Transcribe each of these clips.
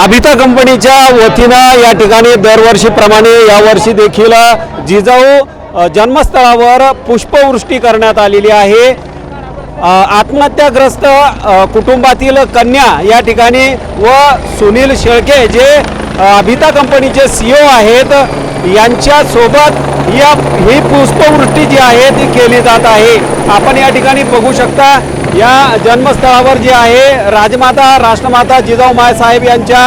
अभिता कंपनीच्या वतीनं या ठिकाणी दरवर्षीप्रमाणे यावर्षी देखील जिजाऊ जन्मस्थळावर पुष्पवृष्टी करण्यात आलेली आहे। आत्महत्याग्रस्त कुटुंबातील कन्या या ठिकाणी व सुनील शेळके जे अभिता कंपनीचे CEO आहेत यांच्या सोबत ही पुष्पवृष्टी जी आहे ती केली जात आहे। आपण या ठिकाणी बघू शकता या जन्मस्थळावर जे आहे राजमाता राष्ट्रमाता जिजाऊ माँसाहेब यांच्या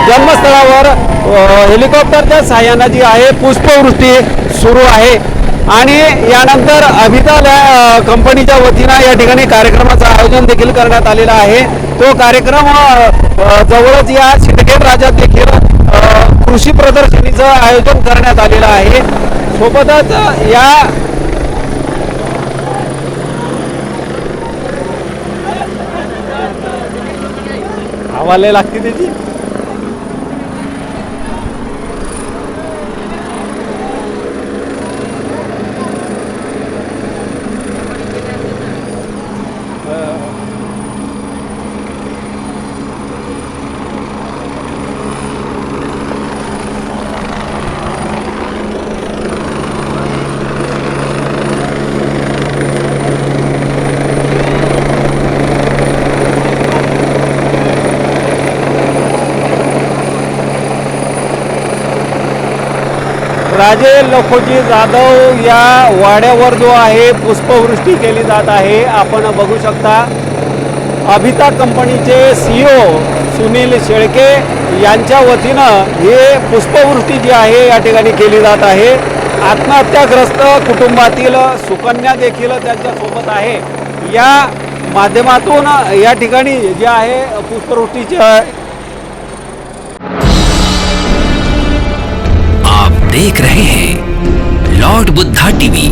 जन्मस्थळावर हेलिकॉप्टरच्या सहाय्याने जी आहे पुष्पवृष्टी सुरू आहे आणि यानंतर अभिता कंपनीच्या वतीने या ठिकाणी कार्यक्रमाचं आयोजन देखील करण्यात आलेला आहे। तो कार्यक्रम जवळच या सिंदखेड राज्यात देखील कृषी प्रदर्शनीचं आयोजन करण्यात आलेलं आहे। सोबतच या हवाले लागते त्याची राजे लखोजी जाधव या वाड्यावर जो आहे पुष्पवृष्टी केली जात आहे। आपण बघू शकता अभिता कंपनीचे CEO सुनील शेळके यांच्या वतीनं हे पुष्पवृष्टी जी आहे या ठिकाणी केली जात आहे। आत्महत्याग्रस्त कुटुंबातील सुकन्या देखील त्यांच्या सोबत आहे। या माध्यमातून या ठिकाणी जे आहे पुष्पवृष्टीचे देख रहे हैं लॉर्ड बुद्धा टीवी।